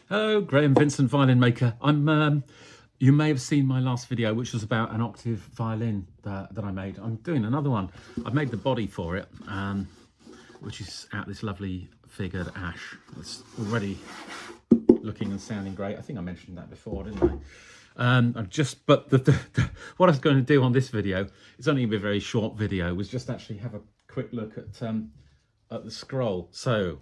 Hello, Graham Vincent, violin maker. You may have seen my last video, which was about an octave violin that I made. I'm doing another one. I've made the body for it, which is out this lovely figured ash. It's already looking and sounding great. I think I mentioned that before, didn't I? What I was going to do on this video, it's only a very short video, was just actually have a quick look at the scroll. So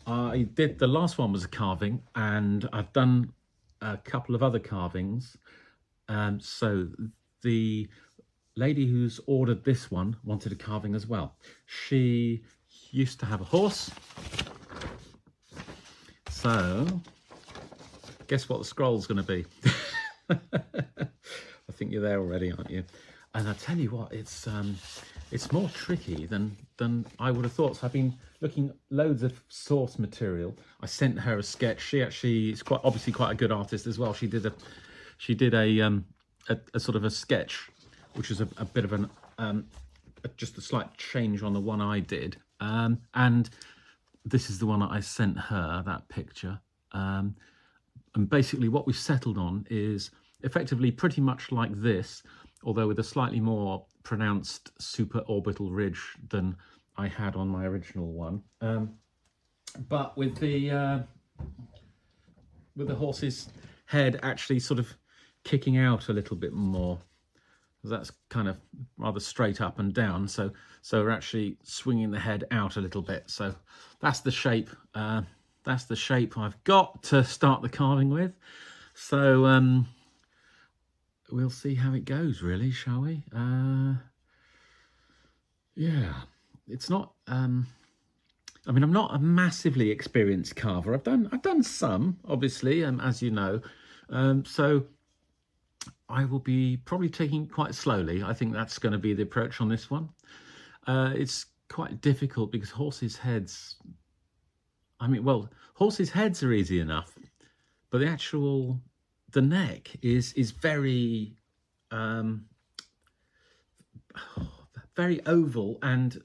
I did, the last one was a carving, and I've done a couple of other carvings. So the lady who's ordered this one wanted a carving as well. She used to have a horse. So guess what the scroll's going to be? I think you're there already, aren't you? And I tell you what, it's more tricky than I would have thought. So I've been looking loads of source material. I sent her a sketch. She actually is obviously quite a good artist as well. She did a sort of a sketch, which is a bit of just a slight change on the one I did. And this is the one that I sent her, that picture. And basically what we've settled on is effectively pretty much like this, although with a slightly more pronounced supraorbital ridge than I had on my original one. But with the horse's head actually sort of kicking out a little bit more. That's kind of rather straight up and down, so we're actually swinging the head out a little bit. So that's the shape. That's the shape I've got to start the carving with. So we'll see how it goes, really, shall we? Yeah, it's not. I mean, I'm not a massively experienced carver. I've done some, obviously, as you know. So I will be probably taking it quite slowly. I think that's going to be the approach on this one. It's quite difficult because horses' heads, I mean, well, horses' heads are easy enough, but the neck is very, very oval and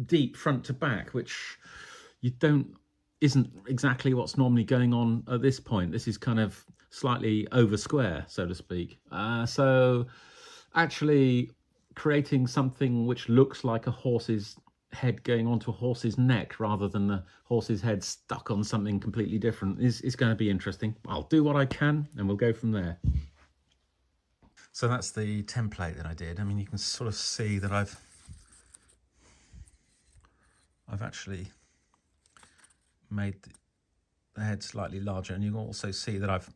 deep front to back, which isn't exactly what's normally going on at this point. This is kind of slightly over square, so to speak. So actually creating something which looks like a horse's head going onto a horse's neck rather than the horse's head stuck on something completely different is going to be interesting. I'll do what I can and we'll go from there. So that's the template that I did. I mean, you can sort of see that I've actually made the head slightly larger, and you can also see that I've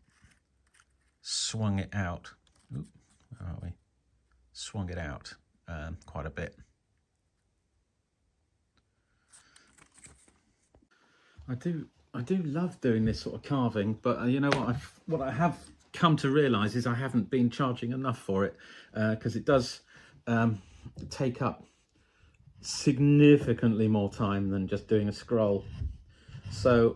swung it out. Oop, where are we? Swung it out quite a bit. I do love doing this sort of carving, but you know what I have come to realise is I haven't been charging enough for it, because it does take up significantly more time than just doing a scroll. So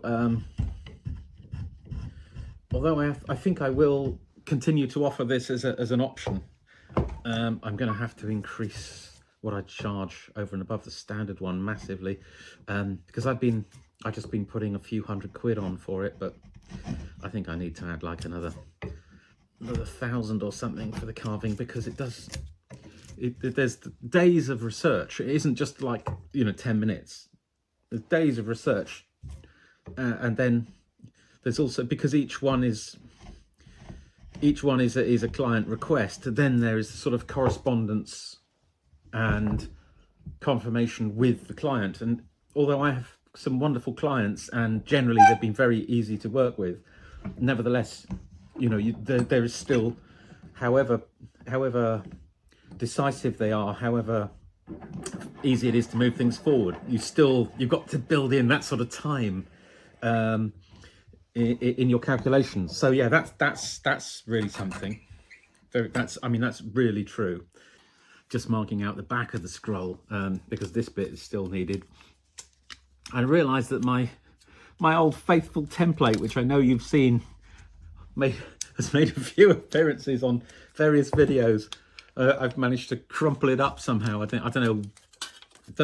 although I think I will continue to offer this as an option, I'm going to have to increase what I charge over and above the standard one massively, because I've just been putting a few £100 on for it, but I think I need to add like another 1,000 or something for the carving, because there's days of research. It isn't just like, 10 minutes. There's days of research, and then there's also, because each one is a client request, then there is sort of correspondence and confirmation with the client. And although I have some wonderful clients and generally they've been very easy to work with, nevertheless, there is still, however decisive they are, however easy it is to move things forward, you've got to build in that sort of time in your calculations. So yeah, that's really something. That's really true. Just marking out the back of the scroll, because this bit is still needed. I realised that my old faithful template, which I know you've seen, has made a few appearances on various videos. I've managed to crumple it up somehow. I don't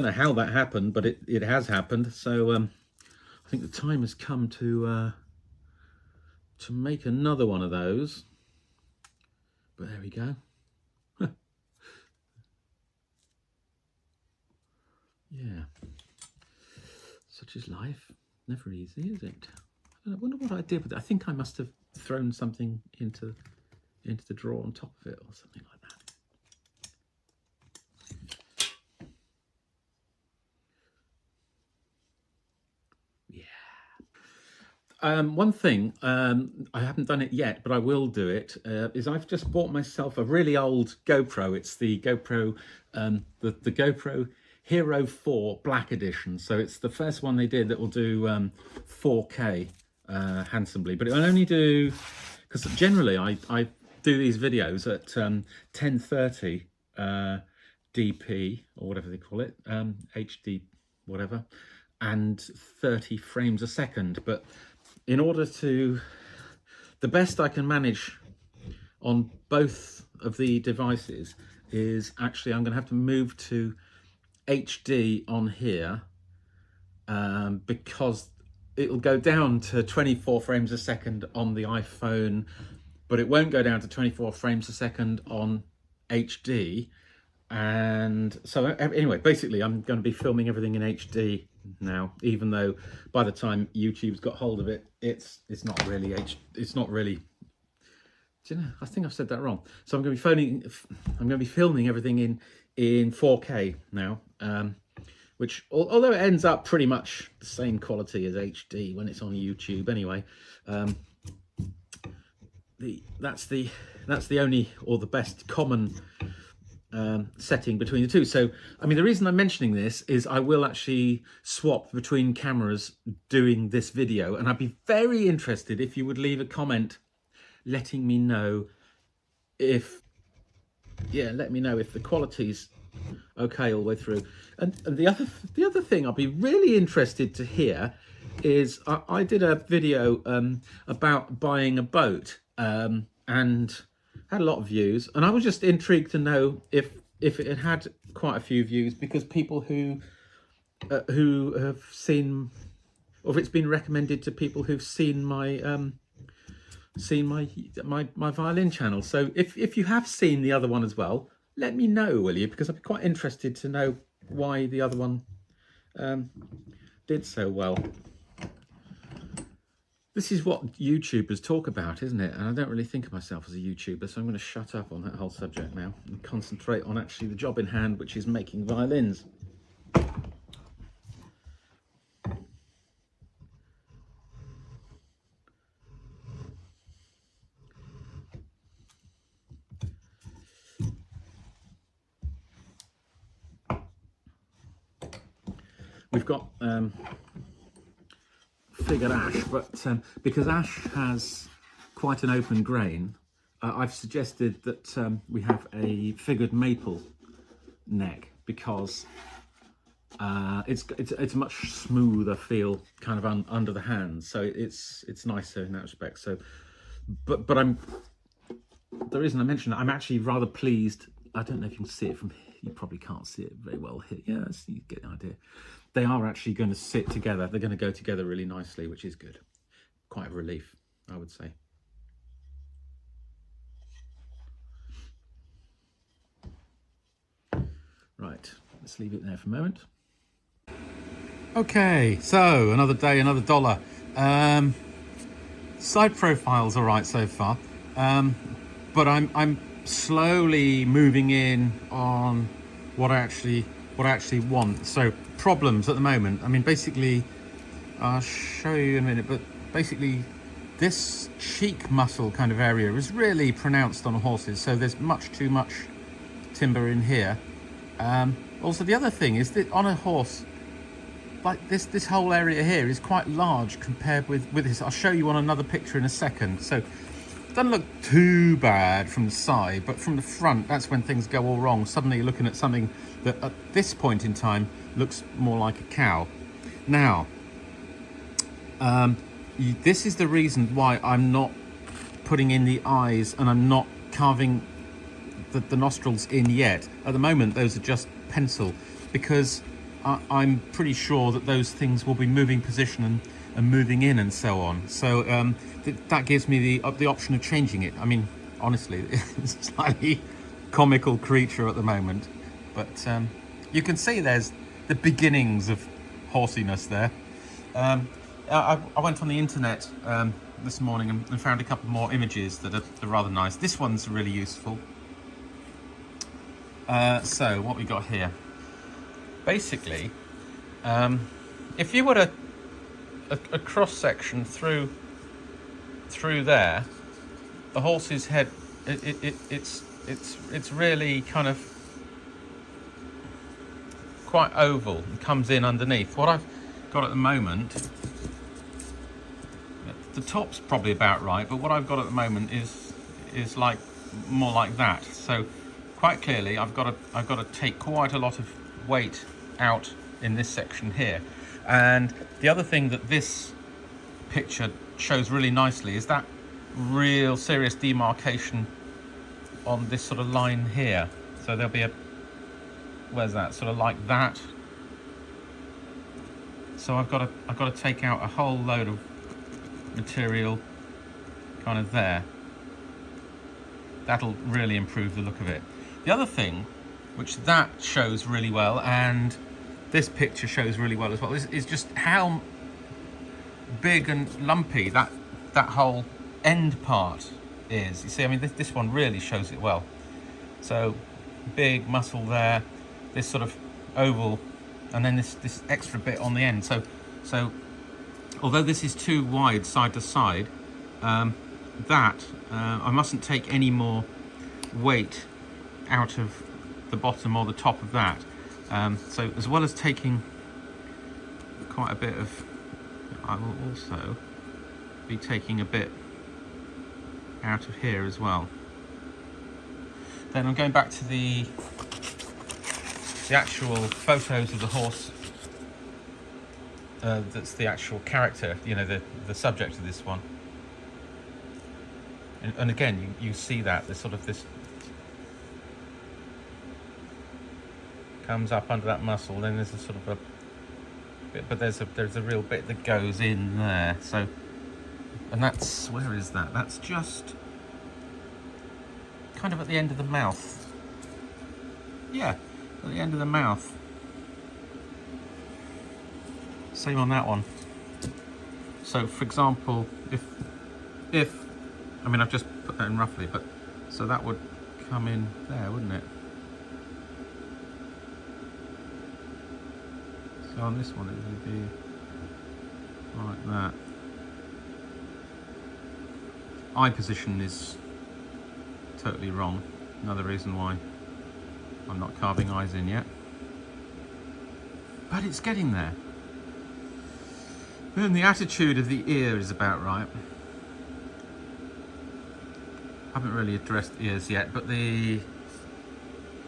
know how that happened, but it has happened. So I think the time has come to to make another one of those. But there we go. Yeah. Such is life. Never easy, is it? I wonder what I did with it. I think I must have thrown something into the drawer on top of it or something like that. One thing, I haven't done it yet, but I will do it, is I've just bought myself a really old GoPro. It's the GoPro, the GoPro Hero 4 Black Edition. So it's the first one they did that will do 4K handsomely, but it will only do, because generally I do these videos at 1030 DP, or whatever they call it, HD, whatever, and 30 frames a second. But in order to, the best I can manage on both of the devices is actually I'm going to have to move to HD on here, because it'll go down to 24 frames a second on the iPhone, but it won't go down to 24 frames a second on HD. And so anyway, basically I'm going to be filming everything in HD now, even though by the time YouTube's got hold of it, it's not really do you know, I think I've said that wrong. So I'm going to be filming everything in 4K now, which, although it ends up pretty much the same quality as HD when it's on YouTube anyway, that's the only, or the best common setting between the two. So, I mean, the reason I'm mentioning this is I will actually swap between cameras doing this video, and I'd be very interested if you would leave a comment letting me know if, let me know if the quality's okay all the way through. And the other thing I'd be really interested to hear is I did a video about buying a boat, and had a lot of views, and I was just intrigued to know if it had quite a few views, because people who have seen, or if it's been recommended to people who've seen my my violin channel. So if you have seen the other one as well, let me know, will you? Because I'd be quite interested to know why the other one did so well. This is what YouTubers talk about, isn't it? And I don't really think of myself as a YouTuber, so I'm going to shut up on that whole subject now and concentrate on actually the job in hand, which is making violins. We've got figured ash, but because ash has quite an open grain, I've suggested that we have a figured maple neck, because it's a much smoother feel kind of under the hands, so it's nicer in that respect. So but the reason I mention that, I'm actually rather pleased. I don't know if you can see it from here. You probably can't see it very well here. Yes, you get the idea. They are actually going to sit together. They're going to go together really nicely, which is good. Quite a relief, I would say. Right, let's leave it there for a moment. Okay, so another day, another dollar. Side profile's all right so far, but I'm slowly moving in on what I actually want. So problems at the moment, I mean, basically, I'll show you in a minute, but basically this cheek muscle kind of area is really pronounced on horses, so there's much too much timber in here. Also, the other thing is that on a horse like this whole area here is quite large compared with this. I'll show you on another picture in a second. So it doesn't look too bad from the side, but from the front, that's when things go all wrong. Suddenly you're looking at something that at this point in time looks more like a cow. Now, this is the reason why I'm not putting in the eyes and I'm not carving the nostrils in yet. At the moment, those are just pencil, because I'm pretty sure that those things will be moving position and moving in and so on. So that gives me the option of changing it. I mean, honestly, it's a slightly comical creature at the moment, but you can see there's the beginnings of horsiness there. I went on the internet this morning and found a couple more images that are rather nice. This one's really useful. So what we got here, basically, if you were a cross section through there, the horse's head, it's really kind of quite oval and comes in underneath. What I've got at the moment, the top's probably about right, but what I've got at the moment is like more like that. So quite clearly I've got to take quite a lot of weight out in this section here. And the other thing that this picture shows really nicely is that real serious demarcation on this sort of line here. So there'll be a, where's that, sort of like that. So I've got to take out a whole load of material kind of there. That'll really improve the look of it. The other thing which that shows really well, and this picture shows really well as well, is just how big and lumpy that whole end part is. You see, I mean, this one really shows it well. So big muscle there, this sort of oval, and then this extra bit on the end. So although this is too wide side to side, I mustn't take any more weight out of the bottom or the top of that. So as well as taking quite a bit of, I will also be taking a bit out of here as well. Then I'm going back to the actual photos of the horse. That's the actual character, you know, the subject of this one. And again, you see that there's sort of this comes up under that muscle. Then there's a sort of a bit, but there's a real bit that goes in there. So, and that's, where is that? That's just kind of at the end of the mouth. Yeah, at the end of the mouth. Same on that one. So for example, if I mean, I've just put that in roughly, but so that would come in there, wouldn't it? So on this one it would be like that. Eye position is totally wrong. Another reason why I'm not carving eyes in yet. But it's getting there. Then the attitude of the ear is about right. I haven't really addressed ears yet, but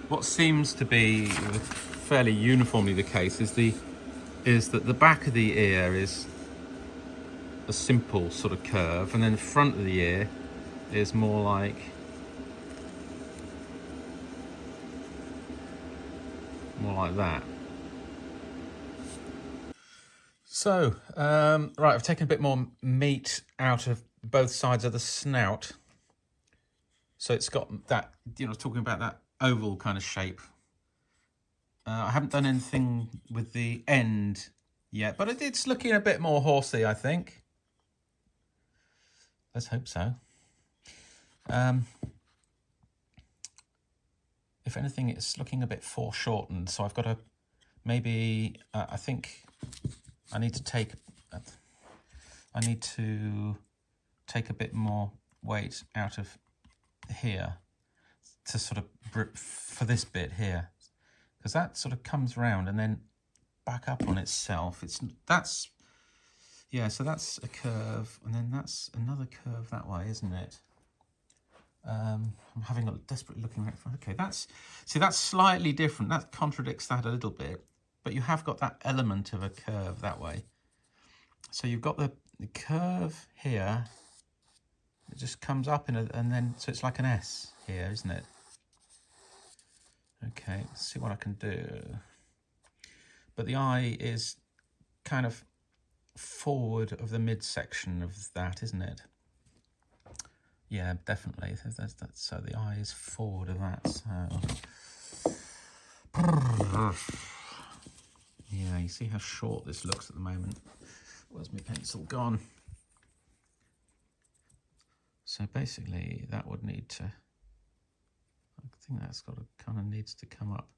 what seems to be fairly uniformly the case is that the back of the ear is a simple sort of curve, and then the front of the ear is more like that. So, right, I've taken a bit more meat out of both sides of the snout. So it's got that, you know, talking about that oval kind of shape. I haven't done anything with the end yet, but it's looking a bit more horsey, I think. Let's hope so. If anything, it's looking a bit foreshortened, so I've got to maybe, I think I need to take a bit more weight out of here to sort of, for this bit here, because that sort of comes round and then back up on itself. Yeah, so that's a curve, and then that's another curve that way, isn't it? I'm having a desperate looking at it. Okay, that's slightly different. That contradicts that a little bit, but you have got that element of a curve that way. So you've got the curve here. It just comes up and then, so it's like an S here, isn't it? Okay, let's see what I can do. But the eye is kind of forward of the midsection of that, isn't it? Yeah, definitely. So the eye is forward of that. So yeah, you see how short this looks at the moment. Where's my pencil gone? So basically, that would need to. I think that's got to kind of needs to come up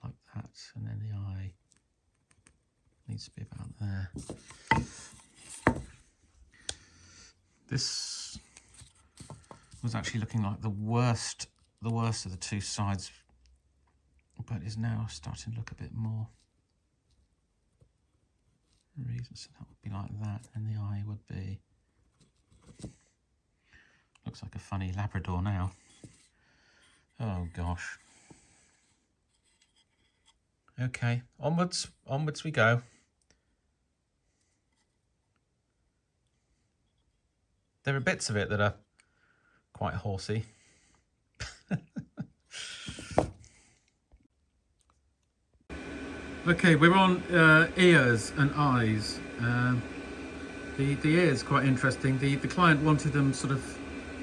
like that, and then the eye needs to be about there. This was actually looking like the worst of the two sides, but is now starting to look a bit more reason. So that would be like that, and the eye would be. Looks like a funny Labrador now. Oh gosh. Okay, onwards we go. There are bits of it that are quite horsey. Okay, we're on ears and eyes. The ears quite interesting. The client wanted them sort of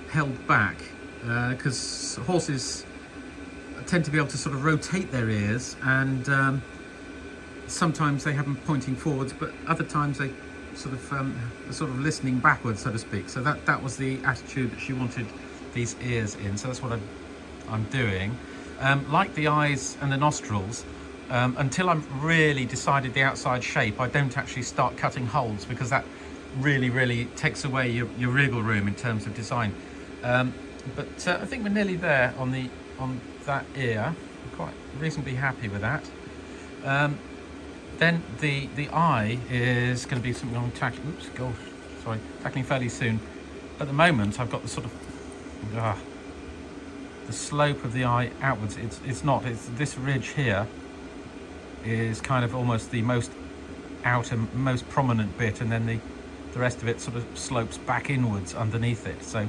held back because horses tend to be able to sort of rotate their ears, and sometimes they have them pointing forwards, but other times they sort of listening backwards, so to speak. So that was the attitude that she wanted these ears in. So that's what I'm doing. Like the eyes and the nostrils, until I've really decided the outside shape, I don't actually start cutting holes, because that really takes away your wriggle room in terms of design. But I think we're nearly there on that ear. I'm quite reasonably happy with that. Then the eye is going to be something I'm tackling. Oops, gosh, sorry, tackling fairly soon. At the moment, I've got the sort of the slope of the eye outwards. It's not. It's this ridge here is kind of almost the most outer, most prominent bit, and then the rest of it sort of slopes back inwards underneath it. So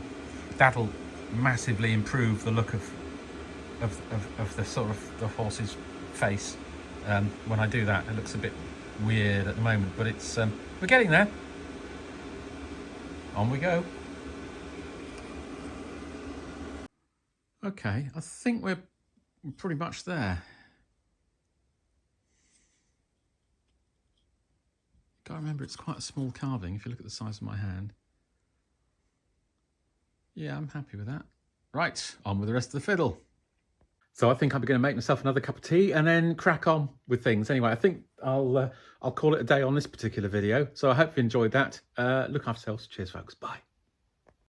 that'll massively improve the look of the sort of the horse's face. When I do that, it looks a bit weird at the moment, but it's we're getting there. On we go. Okay, I think we're pretty much there. Gotta remember, it's quite a small carving if you look at the size of my hand. Yeah, I'm happy with that. Right, on with the rest of the fiddle. So I think I'm going to make myself another cup of tea and then crack on with things. Anyway, I think I'll call it a day on this particular video. So I hope you enjoyed that. Look after yourselves. Cheers, folks. Bye.